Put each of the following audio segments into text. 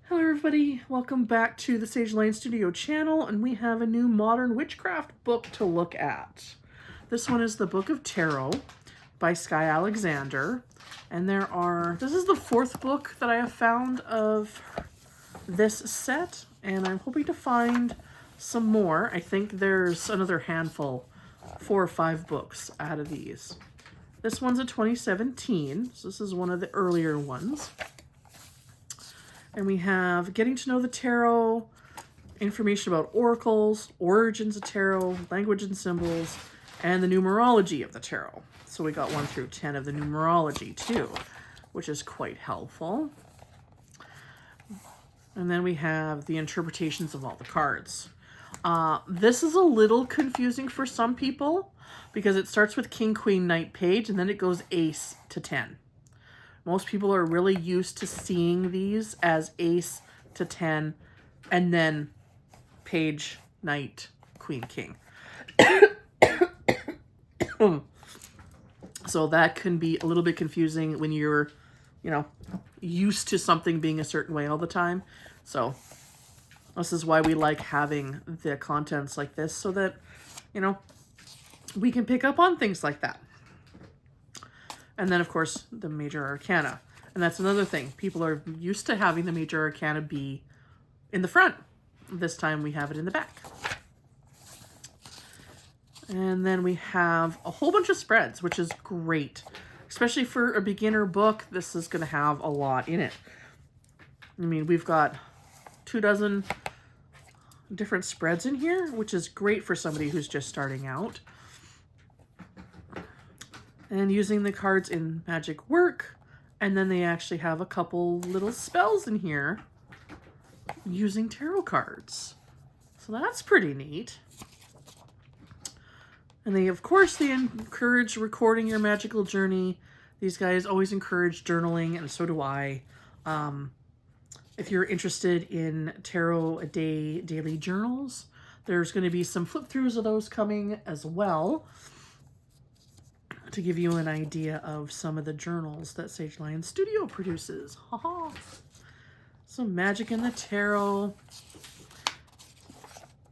Hello everybody, welcome back to the Sage Lion Studio channel, and we have a new modern witchcraft book to look at. This one is the Book of Tarot by Skye Alexander, and this is the fourth book that I have found of this set, and I'm hoping to find some more. I think there's another handful, 4 or 5 books out of these. This one's a 2017, so this is one of the earlier ones. And we have Getting to Know the Tarot, information about oracles, origins of tarot, language and symbols, and the numerology of the tarot. So we got 1 through 10 of the numerology too, which is quite helpful. And then we have the interpretations of all the cards. This is a little confusing for some people because it starts with King, Queen, Knight, Page, and then it goes Ace to 10. Most people are really used to seeing these as Ace to 10 and then Page, Knight, Queen, King. So that can be a little bit confusing when you're, used to something being a certain way all the time. So this is why we like having the contents like this so that, we can pick up on things like that. And then, of course, the Major Arcana. And that's another thing. People are used to having the Major Arcana be in the front. This time we have it in the back. And then we have a whole bunch of spreads, which is great. Especially for a beginner book, this is going to have a lot in it. I mean, we've got 24 different spreads in here, which is great for somebody who's just starting out. And using the cards in magic work. And then they actually have a couple little spells in here using tarot cards. So that's pretty neat. And they encourage recording your magical journey. These guys always encourage journaling, and so do I. If you're interested in tarot a day daily journals, there's going to be some flip throughs of those coming as well, to give you an idea of some of the journals that Sage Lion Studio produces. Haha. Some magic in the tarot.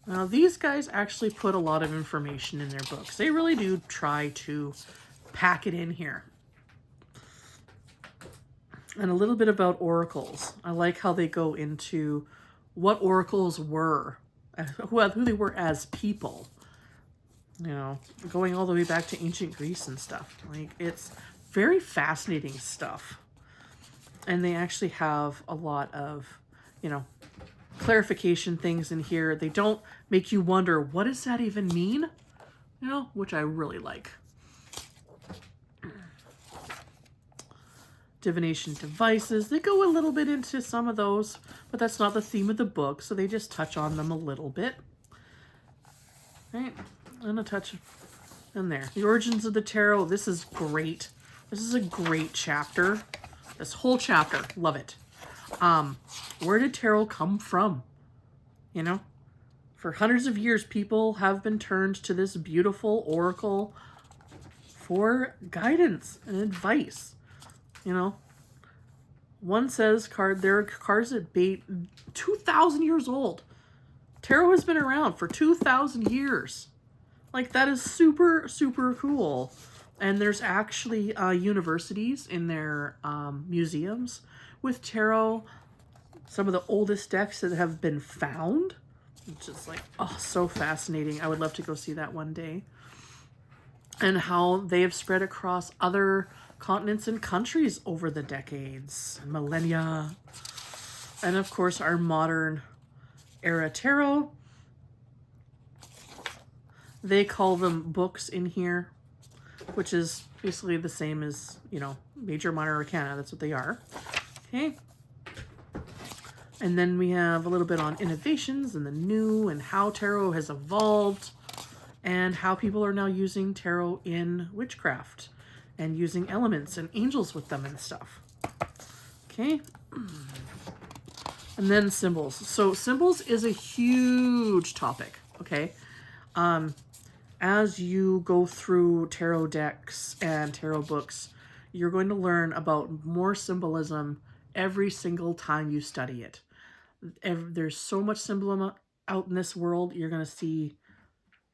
Now, these guys actually put a lot of information in their books. They really do try to pack it in here. And a little bit about oracles. I like how they go into what oracles were, who they were as people. Going all the way back to ancient Greece and stuff. Like, it's very fascinating stuff. And they actually have a lot of, clarification things in here. They don't make you wonder, what does that even mean? Which I really like. Divination devices. They go a little bit into some of those, but that's not the theme of the book, so they just touch on them a little bit. Right? And a touch in there. The origins of the tarot. This is great. This is a great chapter. This whole chapter. Love it. Where did tarot come from? For hundreds of years, people have been turned to this beautiful oracle for guidance and advice. One says there are cards that date 2,000 years old. Tarot has been around for 2,000 years. Like, that is super, super cool. And there's actually universities in their museums with tarot. Some of the oldest decks that have been found. Which is like, oh, so fascinating. I would love to go see that one day. And how they have spread across other continents and countries over the decades and millennia. And of course, our modern era tarot. They call them books in here, which is basically the same as, Major and Minor Arcana. That's what they are. Okay. And then we have a little bit on innovations and the new and how tarot has evolved and how people are now using tarot in witchcraft and using elements and angels with them and stuff. Okay. And then symbols. So symbols is a huge topic. Okay. As you go through tarot decks and tarot books, you're going to learn about more symbolism every single time you study it. There's so much symbolism out in this world. You're going to see,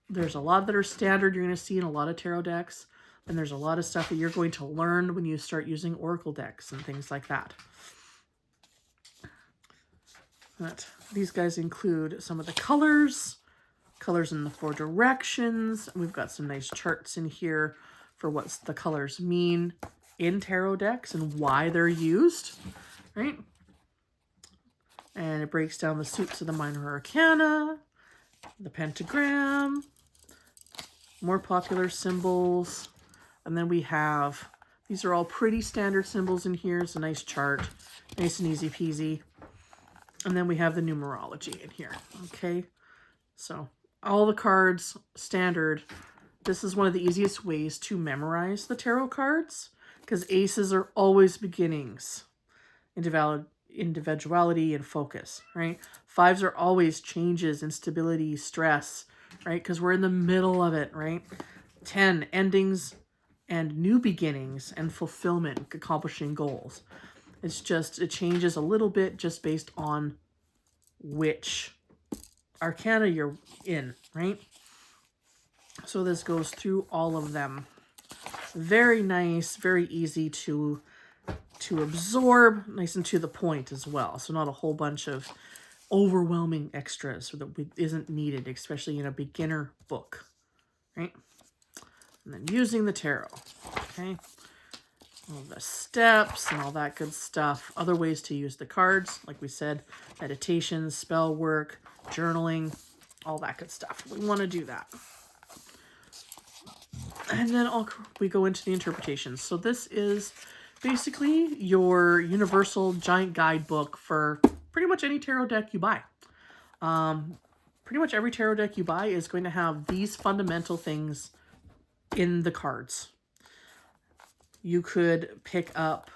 there's a lot that are standard you're going to see in a lot of tarot decks. And there's a lot of stuff that you're going to learn when you start using oracle decks and things like that. But these guys include some of the colors in the 4 directions. We've got some nice charts in here for what the colors mean in tarot decks and why they're used, right? And it breaks down the suits of the minor arcana, the pentagram, more popular symbols. And then we have, these are all pretty standard symbols in here. It's a nice chart, nice and easy peasy. And then we have the numerology in here, okay? So all the cards, standard. This is one of the easiest ways to memorize the tarot cards because aces are always beginnings, individuality and focus, right? 5s are always changes, instability, stress, right? Because we're in the middle of it, right? 10, endings and new beginnings and fulfillment, accomplishing goals. It's just, it changes a little bit just based on which arcana you're in, right? So this goes through all of them. Very nice, very easy to absorb, nice and to the point as well. So not a whole bunch of overwhelming extras that isn't needed, especially in a beginner book, right? And then using the tarot, okay? All the steps and all that good stuff. Other ways to use the cards, like we said, meditation, spell work, journaling, all that good stuff. We want to do that. And then we go into the interpretations. So this is basically your universal giant guidebook for pretty much any tarot deck you buy. Pretty much every tarot deck you buy is going to have these fundamental things in the cards. You could pick up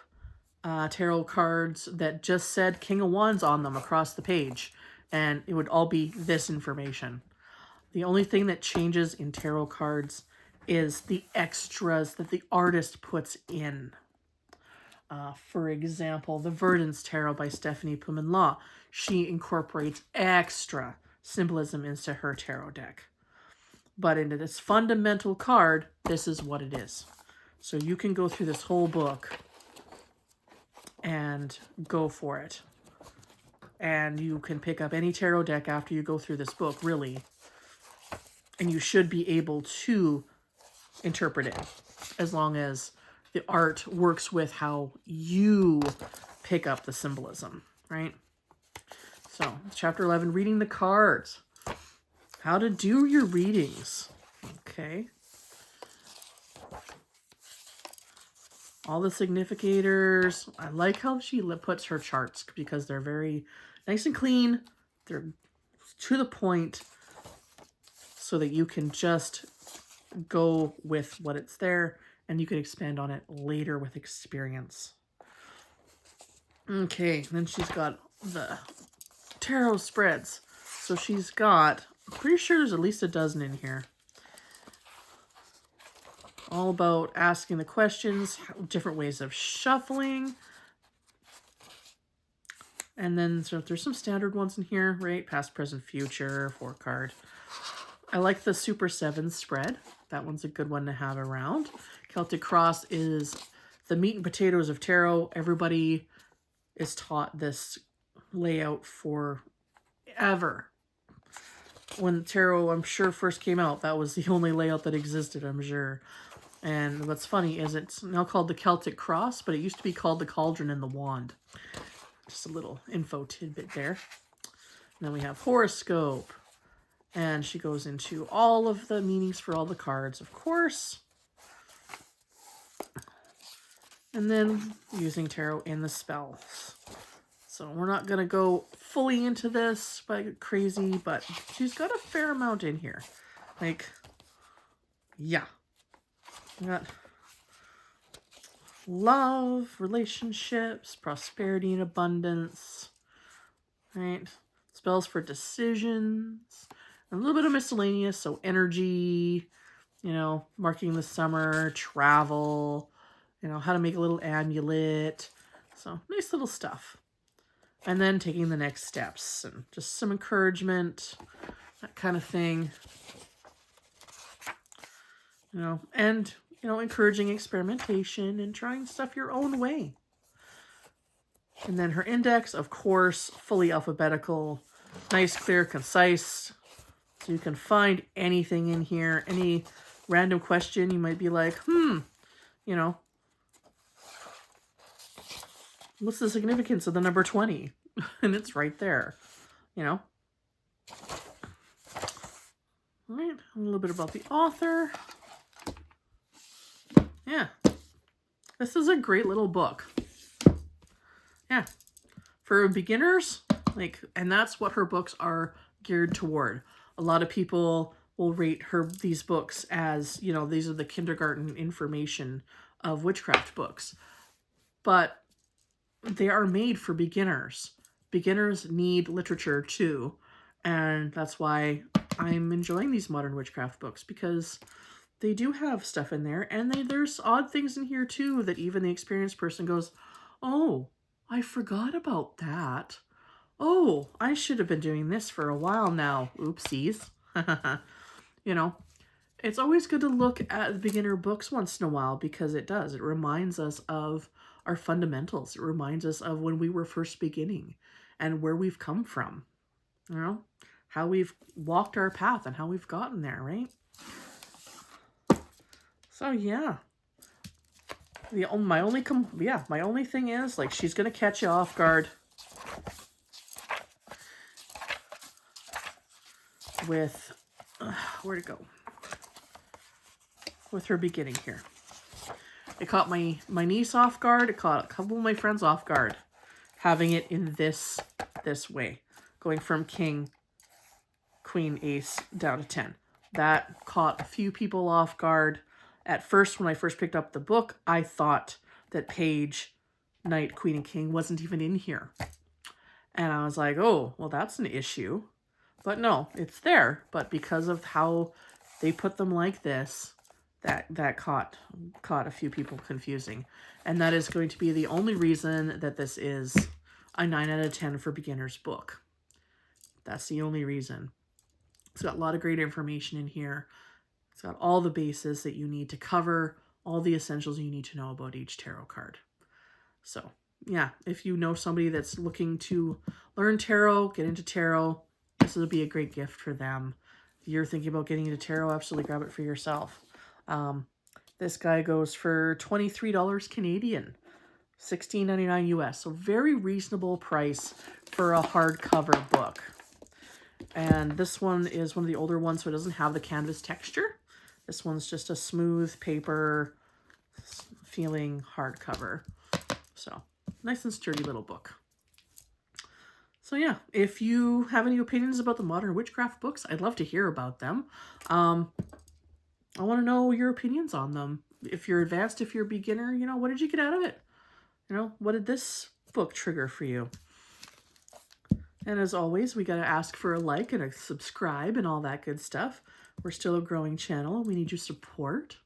tarot cards that just said King of Wands on them across the page, and it would all be this information. The only thing that changes in tarot cards is the extras that the artist puts in. For example, the Verdance Tarot by Stephanie Pumin-Law. She incorporates extra symbolism into her tarot deck. But into this fundamental card, this is what it is. So you can go through this whole book and go for it. And you can pick up any tarot deck after you go through this book, really. And you should be able to interpret it as long as the art works with how you pick up the symbolism, right? So, chapter 11, reading the cards. How to do your readings. Okay. All the significators. I like how she puts her charts because they're very nice and clean. They're to the point so that you can just go with what it's there and you can expand on it later with experience. Okay, then she's got the tarot spreads. So she's got, I'm pretty sure there's at least a dozen in here. All about asking the questions, different ways of shuffling. And then so there's some standard ones in here, right? Past, present, future, 4 card. I like the Super 7 spread. That one's a good one to have around. Celtic Cross is the meat and potatoes of tarot. Everybody is taught this layout forever. When tarot, I'm sure, first came out, that was the only layout that existed, I'm sure. And what's funny is it's now called the Celtic Cross, but it used to be called the Cauldron and the Wand. Just a little info tidbit there. And then we have horoscope. And she goes into all of the meanings for all the cards, of course. And then using tarot in the spells. So we're not going to go fully into this like crazy, but she's got a fair amount in here. Like, yeah. We got love, relationships, prosperity and abundance, right? Spells for decisions, a little bit of miscellaneous, so energy, you know, marking the summer, travel, you know, how to make a little amulet. So nice little stuff. and then taking the next steps and just some encouragement, that kind of thing. You know, and, you know, encouraging experimentation and trying stuff your own way. And then her index, of course, fully alphabetical, nice, clear, concise. So you can find anything in here, any random question you might be like, you know, what's the significance of the number 20? And it's right there, you know. All right, a little bit about the author. Yeah, this is a great little book. Yeah, for beginners, like, and that's what her books are geared toward. A lot of people will rate these books as, you know, these are the kindergarten information of witchcraft books. But they are made for beginners. Beginners need literature too. And that's why I'm enjoying these modern witchcraft books, because they do have stuff in there, and there's odd things in here too that even the experienced person goes, oh, I forgot about that. Oh, I should have been doing this for a while now. Oopsies. You know, it's always good to look at the beginner books once in a while, because it reminds us of our fundamentals. It reminds us of when we were first beginning and where we've come from, you know, how we've walked our path and how we've gotten there, right? So yeah, my only thing is, like, she's gonna catch you off guard with where'd it go? With her beginning here. It caught my niece off guard. It caught a couple of my friends off guard, having it in this way, going from king, queen, ace down to 10. That caught a few people off guard. At first, when I first picked up the book, I thought that page, knight, queen, and king wasn't even in here. And I was like, oh, well, that's an issue. But no, it's there. But because of how they put them like this, that caught a few people confusing. And that is going to be the only reason that this is a 9 out of 10 for beginners book. That's the only reason. It's got a lot of great information in here. It's got all the bases that you need to cover, all the essentials you need to know about each tarot card. So, yeah, if you know somebody that's looking to learn tarot, get into tarot, this will be a great gift for them. If you're thinking about getting into tarot, absolutely grab it for yourself. This guy goes for $23 Canadian, $16.99 US. So very reasonable price for a hardcover book. And this one is one of the older ones, so it doesn't have the canvas texture. This one's just a smooth paper feeling hardcover. So nice and sturdy little book. So yeah, if you have any opinions about the modern witchcraft books, I'd love to hear about them. I want to know your opinions on them. If you're advanced, if you're a beginner, you know, what did you get out of it? You know, what did this book trigger for you? And as always, we got to ask for a like and a subscribe and all that good stuff. We're still a growing channel. We need your support.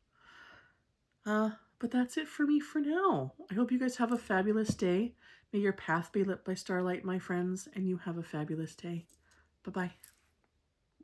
But that's it for me for now. I hope you guys have a fabulous day. May your path be lit by starlight, my friends, and you have a fabulous day. Bye-bye.